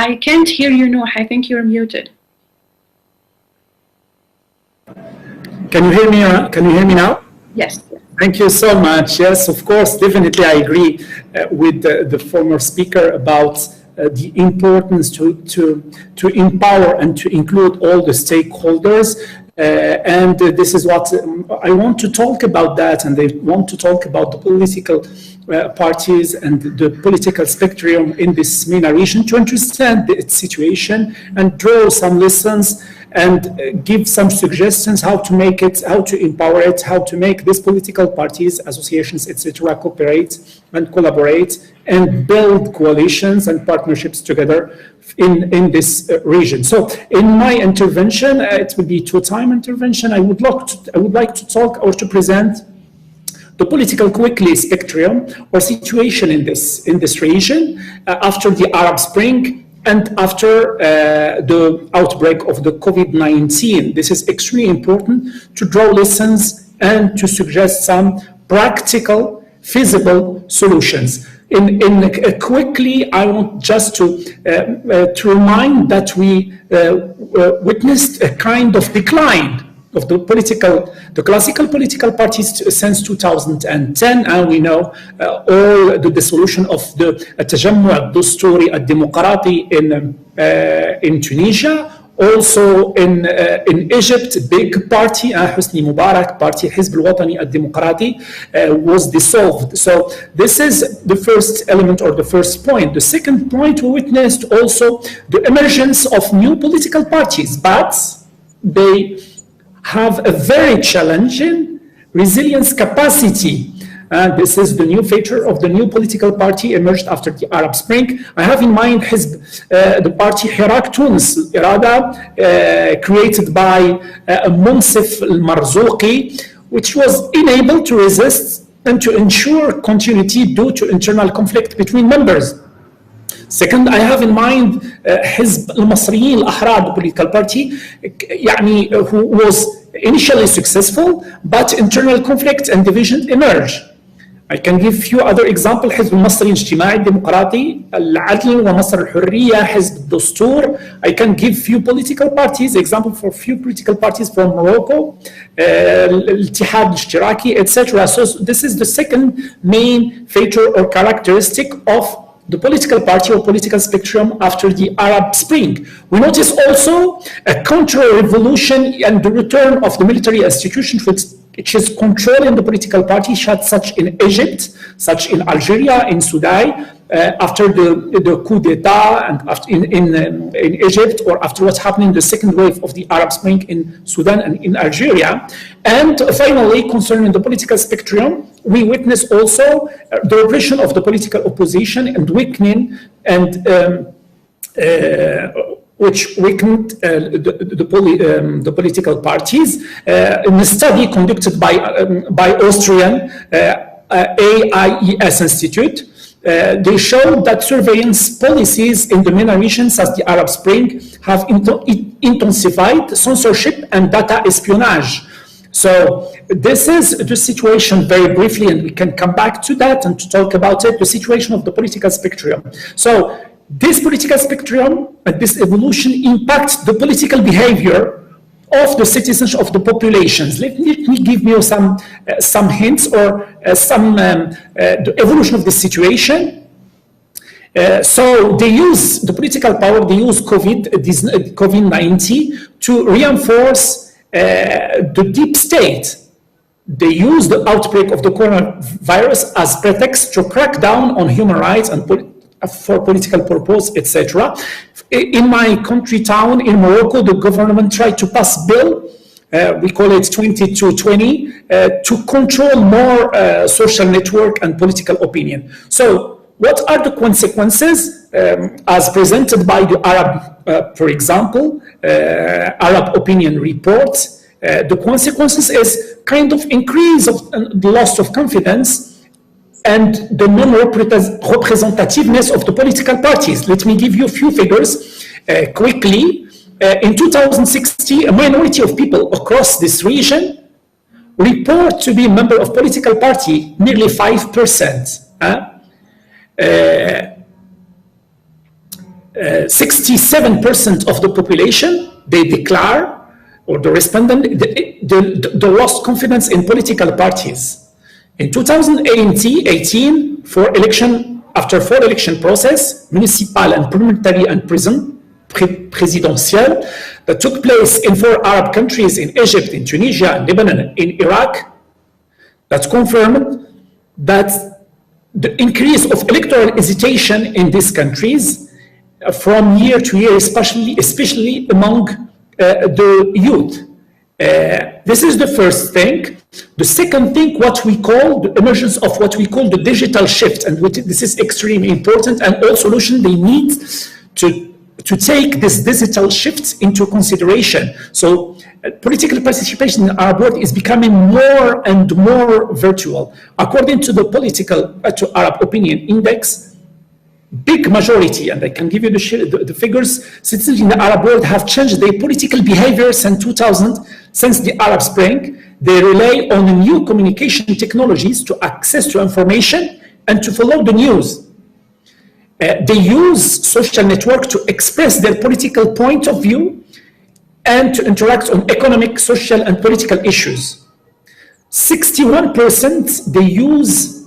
I can't hear you, Nouh. I think you're muted. Can you hear me? Can you hear me now? Yes. Thank you so much. Yes, of course, definitely I agree with the former speaker about the importance to empower and to include all the stakeholders. And this is what I want to talk about that, and I want to talk about the political parties and the political spectrum in this MENA region to understand its situation and draw some lessons and give some suggestions how to make it, how to empower it, how to make these political parties, associations, etc., cooperate and collaborate and build coalitions and partnerships together in this region. So in my intervention, it will be two-time intervention. I would like to talk or to present the political quickly spectrum or situation in this region after the Arab Spring and after the outbreak of the COVID-19. This is extremely important to draw lessons and to suggest some practical, feasible solutions. Quickly, I want just to remind that we witnessed a kind of decline of the classical political parties since 2010, and we know all the dissolution of the التجمع الدستوري الديمقراطي in Tunisia. Also in Egypt, big party, Hosni Mubarak party, Hizb al-Watani al-Demokrati, was dissolved. So this is the first element or the first point. The second point, we witnessed also the emergence of new political parties, but they have a very challenging resilience capacity. This is the new feature of the new political party emerged after the Arab Spring. I have in mind the party Hirak Tunis, Irada, created by Monsef al-Marzouqi, which was unable to resist and to ensure continuity due to internal conflict between members. Second, I have in mind حزب المصريين الأحرار, the political party, who was initially successful, but internal conflict and division emerged. I can give few other examples. حزب المصري الاجتماعي الديمقراطي, العدل ومصر الحرية, حزب الدكتور. I can give few political parties, example for few political parties from Morocco, الاتحاد الاشتراكي, etc. So this is the second main feature or characteristic of the political party or political spectrum after the Arab Spring. We notice also a counter-revolution and the return of the military institution which is controlling the political party, such in Egypt, such in Algeria, in Sudan, after the coup d'etat and after in Egypt, or after what's happening in the second wave of the Arab Spring in Sudan and in Algeria. And finally, concerning the political spectrum, we witness also the repression of the political opposition and weakening and which weakened the political parties. In a study conducted by Austrian AIES Institute, they showed that surveillance policies in the MENA region since the Arab Spring have intensified censorship and data espionage. So this is the situation very briefly, and we can come back to that and to talk about it, the situation of the political spectrum. So this political spectrum and this evolution impacts the political behavior of the citizens, of the populations. Let me give you some hints or the evolution of the situation. So they use the political power, they use COVID-19 to reinforce the deep state. They use the outbreak of the coronavirus as pretext to crack down on human rights and for political purpose, etc. In my country town in Morocco, the government tried to pass bill, we call it 2220, to control more social network and political opinion. So what are the consequences as presented by the Arab, for example, Arab opinion report? The consequences is kind of increase of the loss of confidence and the non-representativeness of the political parties. Let me give you a few figures quickly. In 2016, a minority of people across this region report to be a member of political party, nearly 5%. 67% of the population, they declare, or the respondent, they lost confidence in political parties. In 2018, after 4 election process, municipal and parliamentary and presidential, that took place in 4 Arab countries, in Egypt, in Tunisia, in Lebanon, in Iraq, that confirmed that the increase of electoral hesitation in these countries from year to year, especially among the youth. This is the first thing. The second thing, what we call the emergence of what we call the digital shift, and this is extremely important, and all solutions they need to take this digital shift into consideration. So political participation in our world is becoming more and more virtual. According to the to Arab Opinion Index, big majority, and I can give you the figures, citizens in the Arab world have changed their political behavior since 2000, since the Arab Spring. They rely on new communication technologies to access to information and to follow the news. They use social network to express their political point of view and to interact on economic, social, and political issues. 61% they use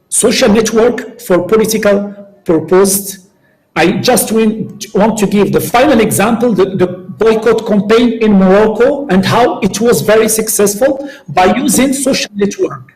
social network for political purposes. I just want to give the final example, the boycott campaign in Morocco, and how it was very successful by using social network.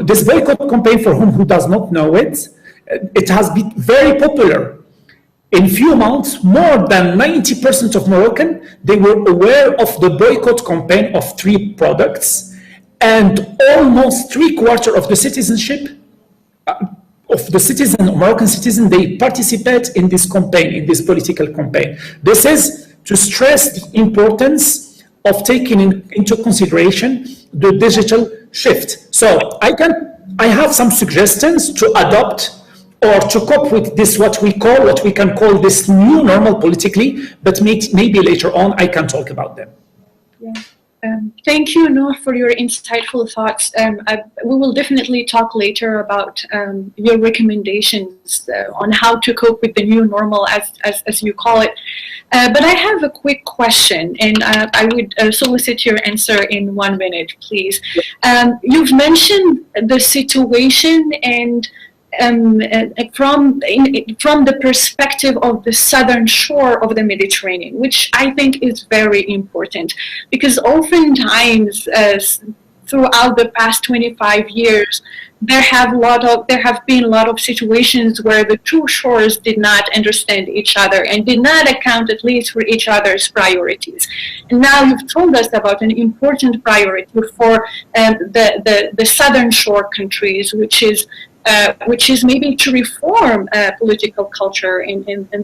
This boycott campaign, for who does not know it, it has been very popular. In few months, more than 90% of Moroccan, they were aware of the boycott campaign of 3 products, and almost 3/4 of the citizenship of the Moroccan citizen, they participate in this campaign, in this political campaign. This is to stress the importance of taking into consideration the digital shift. So I have some suggestions to adopt or to cope with this, what we can call this new normal politically, but maybe later on I can talk about them. Yeah. Thank you, Nouh, for your insightful thoughts. We will definitely talk later about your recommendations on how to cope with the new normal, as you call it. But I have a quick question, and I would solicit your answer in 1 minute, please. You've mentioned the situation and from the perspective of the southern shore of the Mediterranean, which I think is very important, because oftentimes throughout the past 25 years, there have been a lot of situations where the two shores did not understand each other and did not account at least for each other's priorities. And now you've told us about an important priority for the southern shore countries, which is maybe to reform political culture and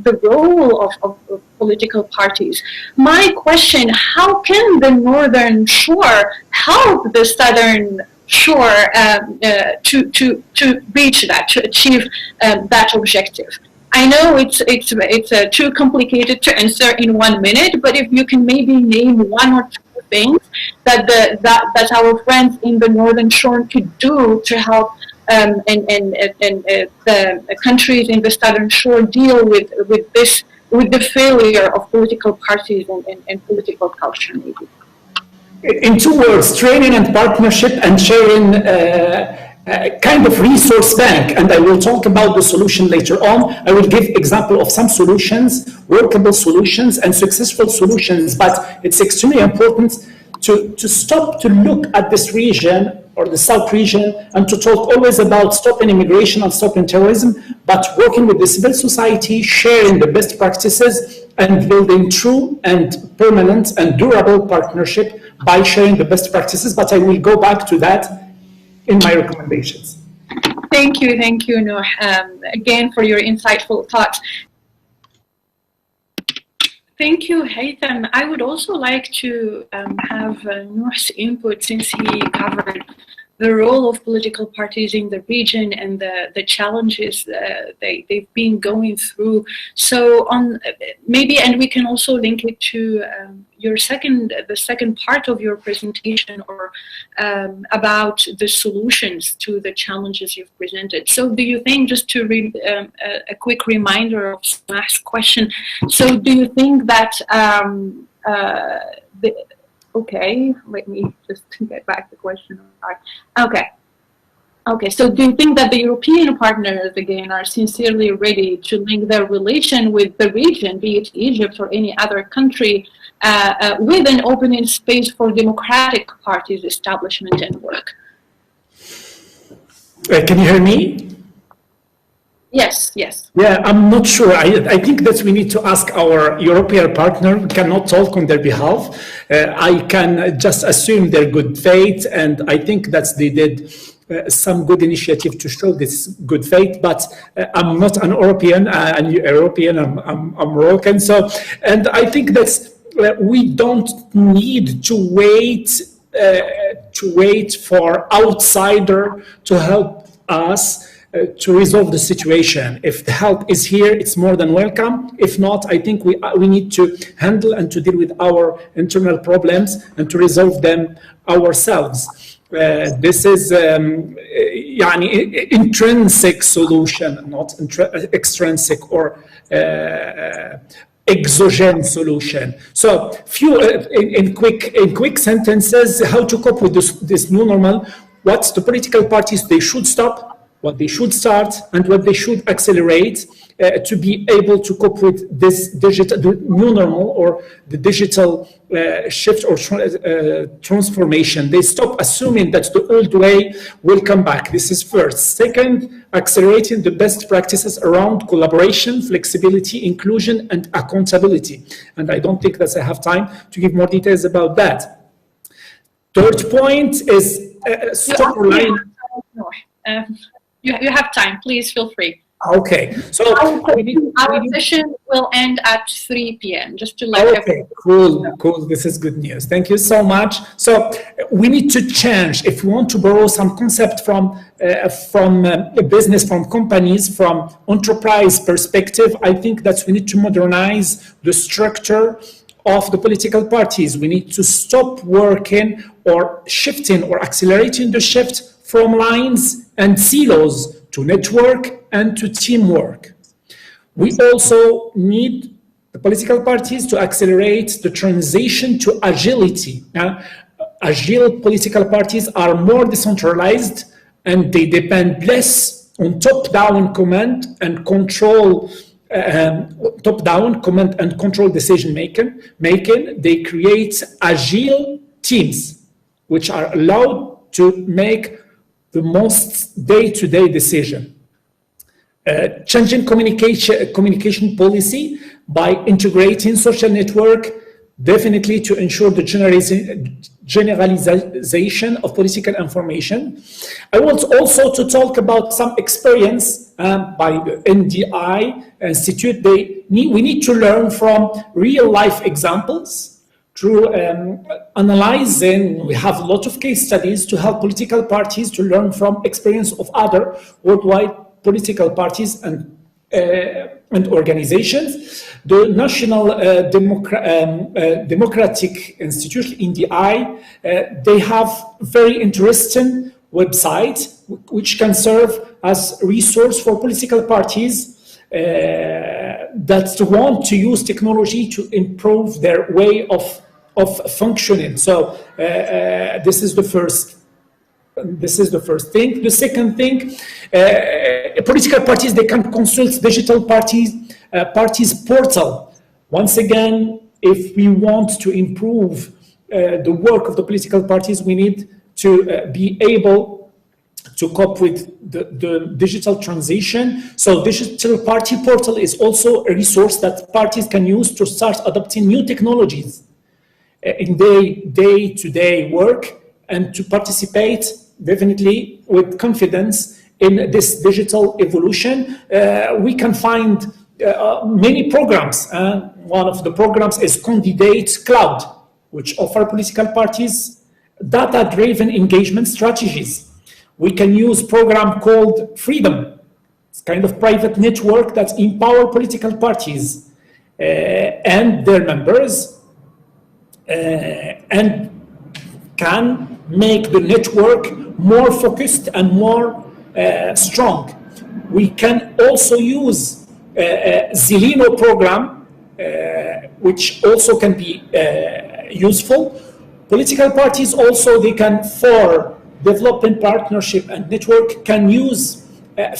the role of political parties. My question, how can the northern shore help the southern shore to reach that, to achieve that objective? I know it's too complicated to answer in 1 minute, but if you can maybe name 1 or 2 things that our friends in the northern shore could do to help and the countries in the southern shore deal with the failure of political parties and political culture, maybe. In 2 words, training and partnership, and sharing kind of resource bank, and I will talk about the solution later on. I will give example of some solutions, workable solutions and successful solutions, but it's extremely important to stop to look at this region or the South region and to talk always about stopping immigration and stopping terrorism, but working with the civil society, sharing the best practices and building true and permanent and durable partnership by sharing the best practices. But I will go back to that in my recommendations. Thank you, Nouh, again for your insightful thoughts. Thank you, Haytham. I would also like to have Nouh's input, since he covered the role of political parties in the region and the challenges they've been going through. So on maybe, and we can also link it to the second part of your presentation, or about the solutions to the challenges you've presented. So do you think, just to read a quick reminder of Samah's question, so do you think that okay, let me just get back the question. Okay, so do you think that the European partners, again, are sincerely ready to link their relation with the region, be it Egypt or any other country, with an opening space for democratic parties' establishment and work? Can you hear me? Yes, yes. Yeah, I'm not sure. I think that we need to ask our European partner. We cannot talk on their behalf. I can just assume their good faith, and I think that they did some good initiative to show this good faith. But I'm not an European. I'm European. I'm Moroccan. So, and I think that we don't need to wait for outsider to help us to resolve the situation. If the help is here, it's more than welcome. If not, I think we need to handle and to deal with our internal problems and to resolve them ourselves. This is intrinsic solution, not extrinsic or exogenous solution. So, few in quick sentences, how to cope with this new normal. What the political parties they should stop, what they should start, and what they should accelerate to be able to cope with this the new normal, or the digital shift or transformation. They stop assuming that the old way will come back. This is first. Second, accelerating the best practices around collaboration, flexibility, inclusion, and accountability. And I don't think that I have time to give more details about that. Third point is stop relying. You have time. Please feel free. Okay. So our session will end at 3 p.m. Just to let everyone. Cool. This is good news. Thank you so much. So we need to change if we want to borrow some concept from business, from companies, from enterprise perspective. I think that we need to modernize the structure of the political parties. We need to stop working or shifting or accelerating the shift from lines and silos to network and to teamwork. We also need the political parties to accelerate the transition to agility. Agile political parties are more decentralized, and they depend less on top-down command and control. Top-down command and control decision making. They create agile teams, which are allowed to make the most day-to-day decision. Changing communication policy by integrating social network, definitely to ensure the generalization of political information. I want also to talk about some experience by the NDI Institute. We need to learn from real-life examples. Through analyzing, we have a lot of case studies to help political parties to learn from experience of other worldwide political parties and organizations. The National Democratic Institute, NDI, they have very interesting website which can serve as resource for political parties that want to use technology to improve their way of functioning. So this is the first thing. The second thing, political parties, they can consult digital parties portal. Once again, if we want to improve the work of the political parties, we need to be able to cope with the digital transition. So digital party portal is also a resource that parties can use to start adopting new technologies in their day-to-day work, and to participate definitely with confidence in this digital evolution. We can find many programs. One of the programs is Candidate Cloud, which offer political parties data-driven engagement strategies. We can use a program called Freedom. It's kind of private network that empower political parties and their members and can make the network more focused and more strong. We can also use Zeleno program, which also can be useful. Political parties also, they can, for development partnership and network, can use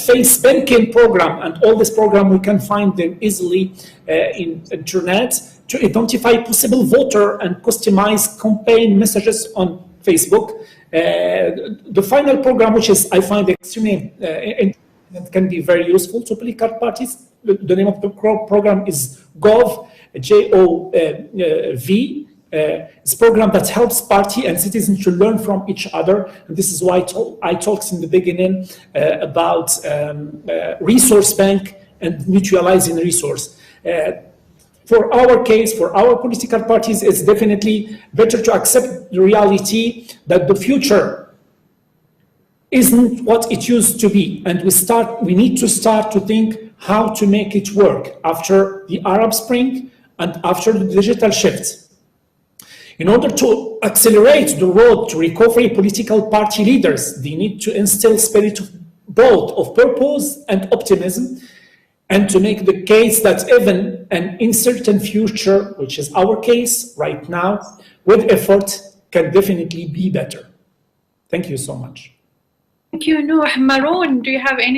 face banking program, and all this program we can find them easily in internet to identify possible voter and customize campaign messages on Facebook. The final program, which is I find extremely that can be very useful to political parties. The name of the program is GOV, G-O-V. It's a program that helps party and citizens to learn from each other. And this is why I talked in the beginning about resource bank and mutualizing resource. For our case, for our political parties, it's definitely better to accept the reality that the future isn't what it used to be. And we need to start to think how to make it work after the Arab Spring and after the digital shift. In order to accelerate the road to recovery, political party leaders, they need to instill spirit of both of purpose and optimism, and to make the case that even an uncertain future, which is our case right now, with effort, can definitely be better. Thank you so much. Thank you, Nouh. Maroon, do you have any